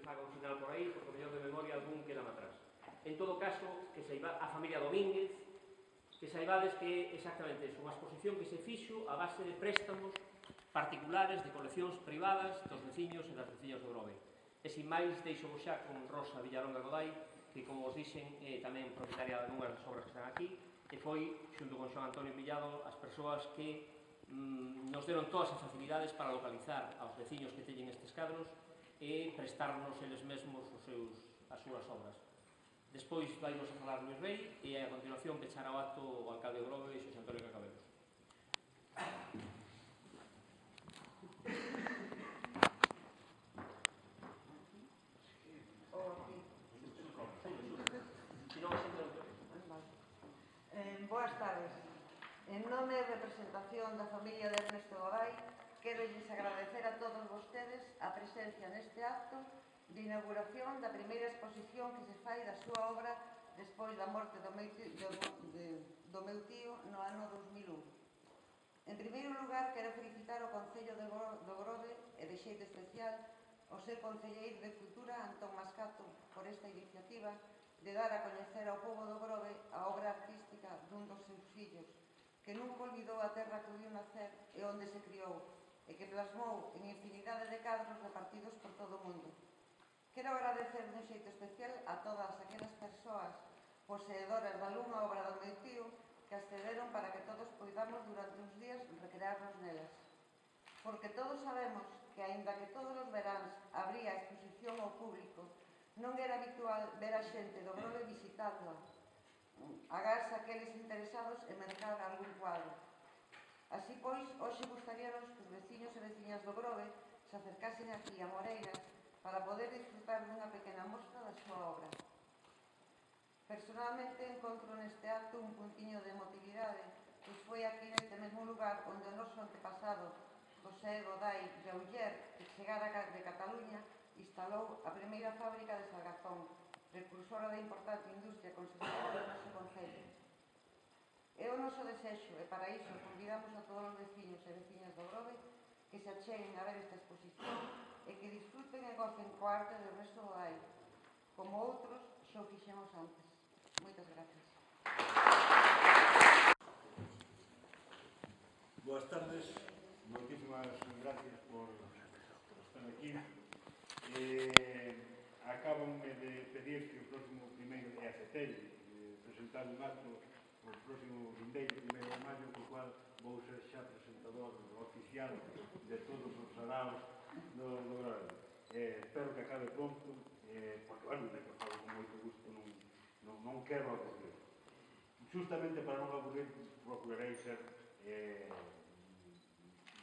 faga un sinal por aí, porque o mellor de memoria algún queda atrás. En todo caso, que saiba a familia Domínguez, que saibades que exactamente é unha exposición que se fixo a base de préstamos particulares de coleccións privadas dos veciños e das veciñas do Grove. E sin máis, deixo xa con Rosa Villalonga Goday, que, como os dixen, é tamén propietaria de unhas das obras que están aquí, e foi, xunto con Xoan Antonio Millado, as persoas que nos deron todas as facilidades para localizar aos veciños que teñen estes cadros e prestarnos eles mesmos as súas obras. Despois vaimos a falar Luis Rey e a continuación pechará o acto o alcalde de Grove e Xosé Antonio Cacabelos. Boas tardes. En nome e representación da familia de Ernesto Goday, quero lles agradecer a todos vostedes a presencia neste acto de inauguración da primeira exposición que se fai da súa obra despois da morte do meu tío no ano 2001. En primeiro lugar, quero felicitar o Concello do Grove e de xeito especial o seu concelleiro de Cultura, Antón Mascato, por esta iniciativa de dar a coñecer ao pobo do Grove a obra artística dun dos seus fillos, que nunca olvidou a terra que viu nacer e onde se criou, e que plasmou en infinidade de cadros repartidos por todo o mundo. Quero agradecer dun xeito especial a todas aquelas persoas poseedoras de algunha obra do meu tío que accederon para que todos poidamos durante uns días recrearnos nelas. Porque todos sabemos que, aínda que todos os veráns habría exposición ao público, non era habitual ver a xente do Grove visitándoa, agás aqueles interesados en mercar algún cuadro. Así pois, hoxe gustaríanos que os veciños e veciñas do Grove se acercasen aquí a Moreira para poder disfrutar dunha pequena mostra da súa obra. Personalmente encontro neste acto un puntiño de emotividade, pois foi aquí neste mesmo lugar onde o noso antepasado José Goday de Auller, que chegara de Cataluña, instalou a primeira fábrica de salgazón, precursora da importante industria conservadora do noso concello. É o noso desexo, e para iso convidamos a todos os veciños e veciñas do Grove que se acheguen a ver esta exposición e que disfruten e gocen coa arte de Ernesto Goday, como outros xa o fixemos antes. Moitas gracias. Boas tardes, moitísimas gracias por estar aquí. Acabanme de pedir que o próximo 1º de aceiteiro presentar un acto o próximo vindeiro 1º de maio, co cual vou ser xa presentador oficial de todos os saraos do Grove. Espero que acabe pronto, porque, bueno, de que falo con moito gusto, non quero aburrir. Justamente para non aburrir, procurarei ser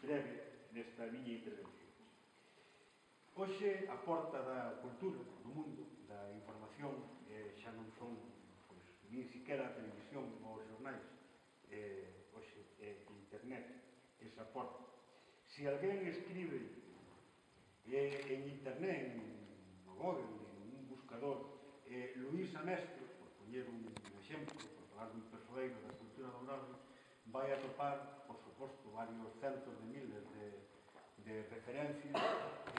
breve nesta miña intervención. Hoxe, a porta da cultura do mundo, da información, xa non son nin siquiera a televisión ou os jornais, hoxe é internet, esa porta. Se alguén escribe en internet, no Google, en un buscador, Luís Amestre, por poñer un exemplo, por falar dun persoeiro da cultura do Grove, vai atopar, por suposto, varios centos de miles de referencias,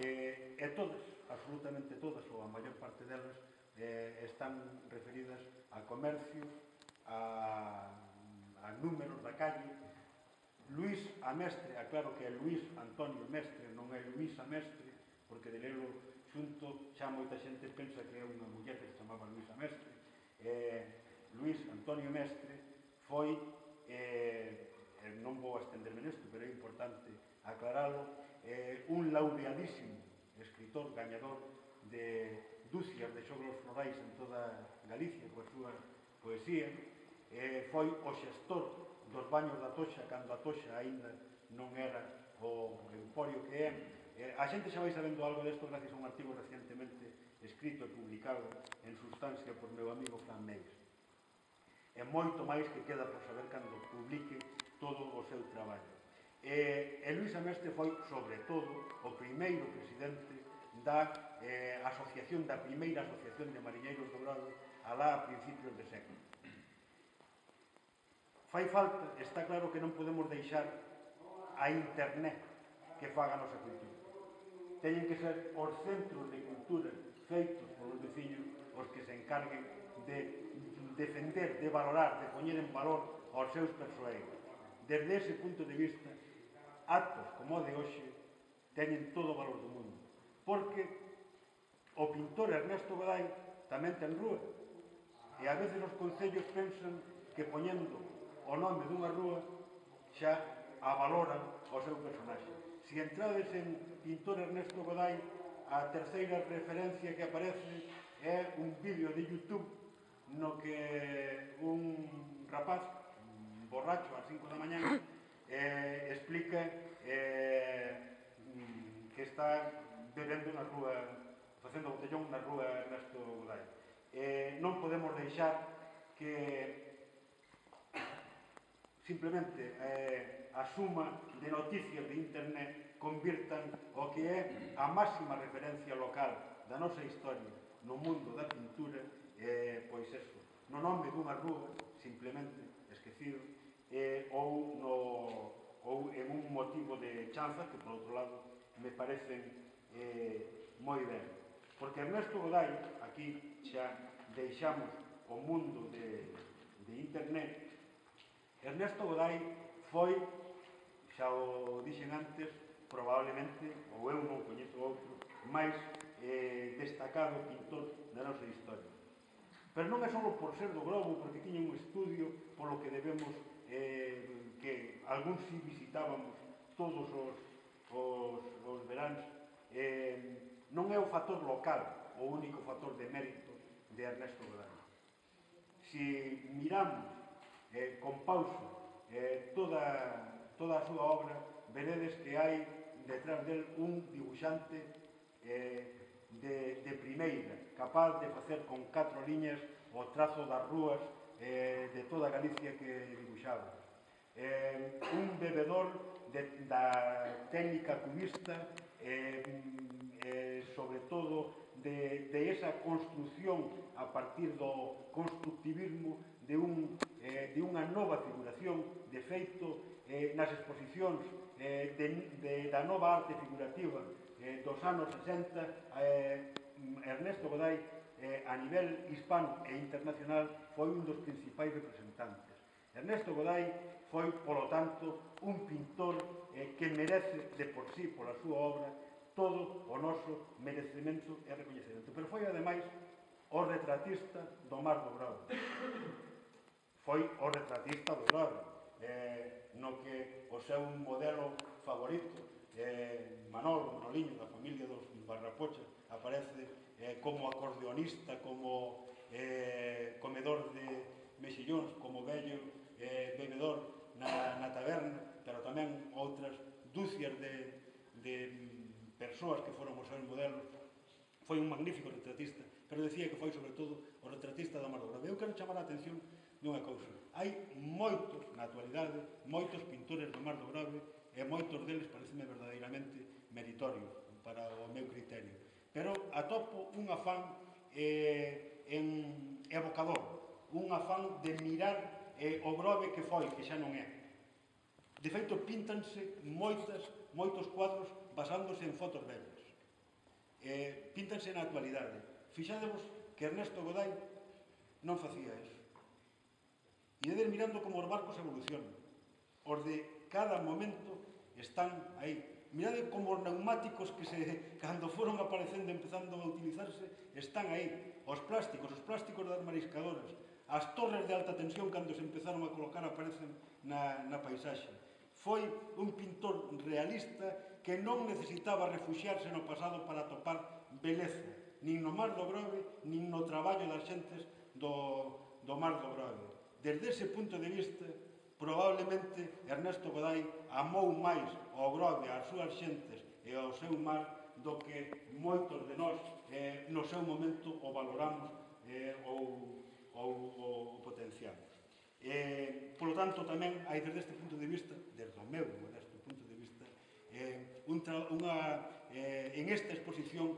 e todas, absolutamente todas, ou a maior parte delas, están referidas a comercios, a números da calle. Luís Amestre, aclaro que é Luís Antonio Mestre, non é Luís Amestre, porque de lelo xunto xa moita xente pensa que é unha muller que se chamaba Luís Amestre. Luís Antonio Mestre foi, non vou a estenderme nesto, pero é importante aclaralo, un laureadísimo escritor, gañador de dúcias de xogros florais en toda Galicia coa súa poesía, foi o xestor dos baños da Toxa cando a Toxa aínda non era o emporio que é. A xente xa vai sabendo algo desto gracias a un artigo recientemente escrito e publicado en Substancia por meu amigo Fran Meis. E moito máis que queda por saber cando publique todo o seu traballo. E Luís Amestre foi, sobre todo, o primeiro presidente da asociación, da primeira asociación de mariñeiros do Grove, alá a principios de século. Fai falta, está claro que non podemos deixar a internet que faga a nosa cultura. Teñen que ser os centros de cultura feitos polos veciños os que se encarguen de defender, de valorar, de poñer en valor aos seus persoeiros. Desde ese punto de vista, actos como o de hoxe teñen todo o valor do mundo, porque o pintor Ernesto Goday tamén ten rúa, e a veces os concellos pensan que poñendo o nome dunha rúa xa avaloran o seu personaxe. Se entrades en pintor Ernesto Goday, a terceira referencia que aparece é un vídeo de YouTube no que un rapaz borracho ás 5 da mañana explica que está bebendo na rúa, facendo botellón na rúa Ernesto Goday. Non podemos deixar que simplemente a suma de noticias de internet convirtan o que é a máxima referencia local da nosa historia no mundo da pintura, pois eso, no nome dunha rúa, simplemente esquecido, ou en un motivo de chanza que, por outro lado, me parecen moi ben. Porque Ernesto Goday, aquí xa deixamos o mundo de internet, Ernesto Goday foi, xa o dixen antes, probablemente, ou eu non coñezo outro, máis destacado pintor da nosa historia. Pero non é só por ser do Globo, porque tiña un estudio polo que debemos, que algúns si visitábamos todos os veráns. Non é o factor local o único factor de mérito de Ernesto Goday. Si miramos con pausa toda a súa obra, veredes que hai detrás del un dibuixante de primeira, capaz de facer con 4 liñas o trazo das rúas de toda Galicia que dibuixaba. Un bebedor da técnica cubista, sobre todo de esa construción a partir do constructivismo de unha nova figuración. De feito, nas exposicións da nova arte figurativa dos anos 60, Ernesto Goday, a nivel hispano e internacional, foi un dos principais representantes. Ernesto Goday foi, polo tanto, un pintor que merece de por sí, pola súa obra, todo o noso merecemento e recoñecemento. Pero foi, ademais, o retratista do Mar do Bravo. Foi o retratista do Bravo, no que o seu modelo favorito, Manoliño, da familia dos Barrapocha, aparece como acordeonista, como comedor de mexillóns, como vello bebedor na taberna, pero tamén outras dúcias de persoas que foron os seus modelos. Foi un magnífico retratista, pero decía que foi, sobre todo, o retratista do Mar do Bravo. Eu quero chamar a atención dunha cousa. Hai moitos, na actualidade, moitos pintores do Mar do Bravo, e moitos deles pareceme verdadeiramente meritorios para o meu criterio. Pero atopo un afán evocador, un afán de mirar o Grove que foi, que xa non é. De feito, píntanse moitos cuadros basándose en fotos vellas. Píntanse na actualidade. Fixádevos que Ernesto Goday non facía eso. Iredes mirando como os barcos evolucionan. Os de cada momento están aí. Mirade como os neumáticos que cando foron aparecendo, empezando a utilizarse, están aí. Os plásticos das mariscadoras, as torres de alta tensión cando se empezaron a colocar aparecen na paisaxe. Foi un pintor realista que non necesitaba refuxiarse no pasado para atopar beleza, nin no Mar do Grove, nin no traballo das xentes do Mar do Grove. Desde ese punto de vista, probablemente Ernesto Goday amou máis ao Grove, ás súas xentes e ao seu mar do que moitos de nós no seu momento o valoramos ou potenciamos. Por lo tanto, tamén hai desde este punto de vista, desde o meu modesto punto de vista, en esta exposición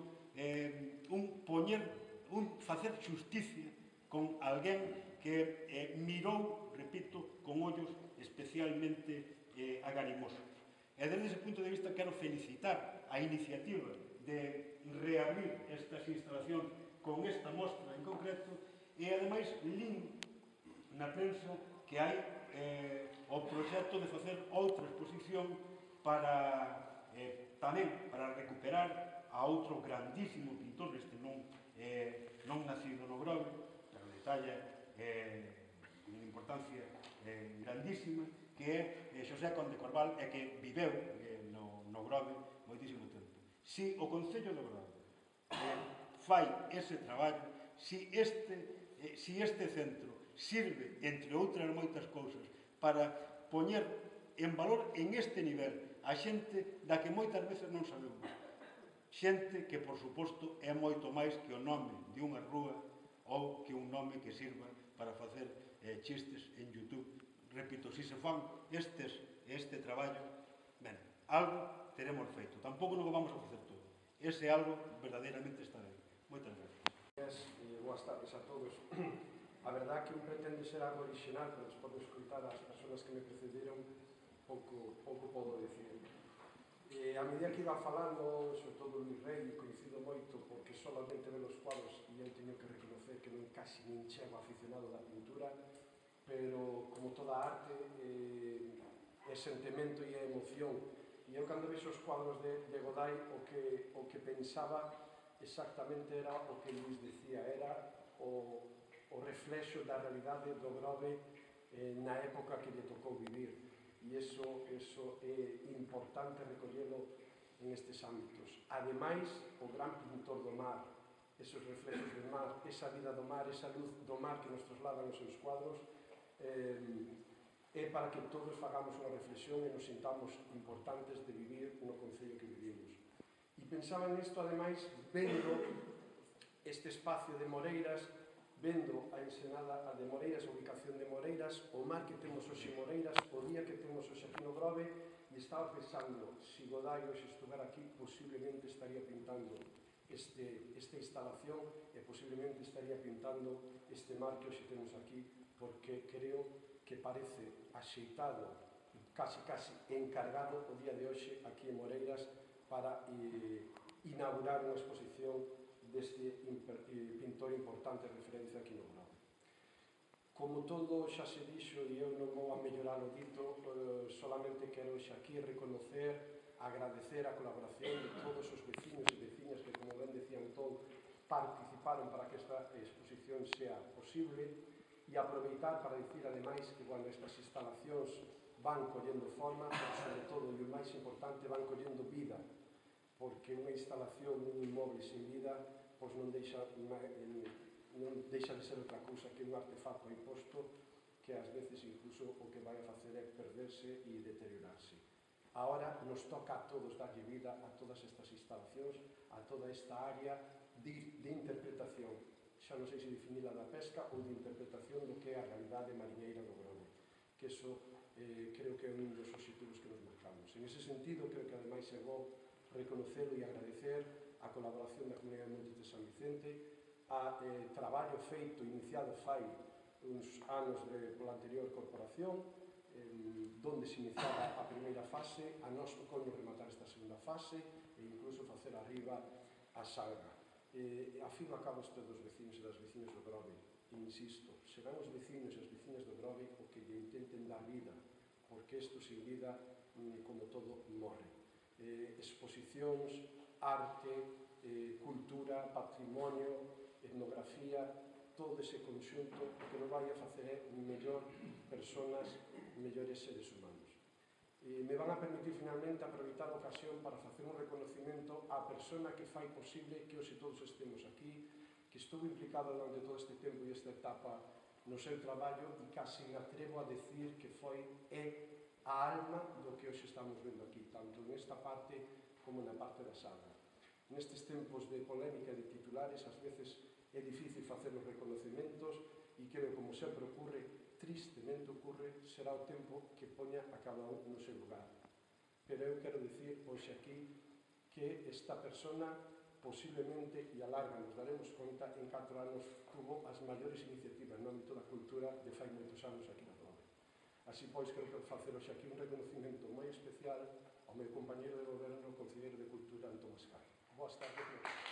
facer xusticia con alguén que mirou, repito, con ollos especialmente agarimosos. E desde ese punto de vista quero felicitar a iniciativa de reabrir estas instalacións con esta mostra en concreto, e ademais lin na prensa que hai o proxecto de facer outra exposición para tamén para recuperar a outro grandísimo pintor, este non nacido no Grove, pero de talla con unha importancia grandísima, que é Xosé Conde Corval, e que viveu no Grove moitísimo tempo. Si o Concello do Grove fai ese traballo, si este centro sirve, entre outras moitas cousas, para poñer en valor en este nivel a xente da que moitas veces non sabemos, xente que, por suposto, é moito máis que o nome de unha rúa ou que un nome que sirva para facer chistes en YouTube. Repito, se fan este traballo, ben, algo teremos feito. Tampouco non o vamos a facer todo. Ese algo verdadeiramente está aí. Moitas gracias. Boas tardes a todos. A verdad que un pretende ser algo original, pero despois de escutar as persoas que me precederon, pouco podo decir. A medida que iba falando, sobre todo Luis Rey, coincido moito, porque solamente ve os cuadros e eu teño que reconocer que non casi nin chego aficionado da pintura, pero como toda arte é sentimento e é emoción. E eu cando vexo os cuadros de Godai, o que pensaba exactamente era o que Luis decía, era o reflexo da realidade do Grove na época que lle tocou vivir. E iso é importante recollelo en estes ámbitos. Ademais, o gran pintor do mar, esos reflexos do mar, esa vida do mar, esa luz do mar que nos trasladan os seus cuadros, é para que todos fagamos unha reflexión e nos sintamos importantes de vivir no concello que vivimos. E pensaba nisto, ademais, vendo este espacio de Moreiras, vendo a ensenada a de Moreiras, a ubicación de Moreiras, o mar que temos hoxe en Moreiras, o día que temos hoxe aquí no Grove, e estaba pensando, se Godai hoxe estuver aquí, posiblemente estaría pintando esta instalación e posiblemente estaría pintando este mar que hoxe temos aquí, porque creo que parece axeitado, casi encargado o día de hoxe aquí en Moreiras para inaugurar unha exposición deste pintor importante de referencia aquí no Grove. Como todo xa se dixo, e eu non vou a mellorar o dito, solamente quero xa aquí reconocer, agradecer a colaboración de todos os vecinos e veciñas que, como ben decía Antón, participaron para que esta exposición sea posible, e aproveitar para dicir, ademais, que cando estas instalacións van collendo forma, pero sobre todo, e o máis importante, van collendo vida, porque unha instalación, un inmoble sin vida, pois non deixa de ser outra cousa que un artefacto imposto que ás veces incluso o que vai a facer é perderse e deteriorarse. Ahora nos toca a todos darlle vida a todas estas instalacións, a toda esta área de interpretación, xa non sei se definila da pesca ou de interpretación do que é a realidade mariñeira do Grove, que eso creo que é un dos obxectivos que nos marcamos. En ese sentido, creo que ademais é bo reconocer e agradecer a colaboración da Comunidade de Montes de San Vicente, a traballo feito, iniciado fai uns anos pola anterior corporación, donde se iniciaba a primeira fase, a nós tocounos rematar esta segunda fase e incluso facer arriba a salga. A fin e a cabo estes dos vecinos e das vecinas do Grove, insisto, serán os vecinos e as vecinas do Grove o que lle intenten dar vida, porque isto sin vida, como todo, morre. Exposicións, arte, cultura, patrimonio, etnografía, todo ese conxunto que nos vai a facer mellor personas, mellores seres humanos. Me van a permitir finalmente aproveitar a ocasión para facer un reconocimiento á persona que fai posible que hoxe todos estemos aquí, que estuvo implicado durante todo este tempo e esta etapa no seu traballo e casi me atrevo a decir que foi a alma do que hoxe estamos vendo aquí, tanto nesta parte como na parte da sala. Nestes tempos de polémica e de titulares, ás veces é difícil facer os reconocimientos e creo, como sempre ocurre, tristemente ocurre, será o tempo que poña a cada un no seu lugar. Pero eu quero dicir hoxe aquí que esta persona posiblemente, e a larga nos daremos conta, en 4 anos tuvo as maiores iniciativas no ámbito da cultura de fai moitos anos aquí na Grove. Así pois, quero facer hoxe aquí un reconocimiento moi especial ao meu compañeiro de goberno, o concelleiro de Cultura, Antón Mascar. Boas tardes.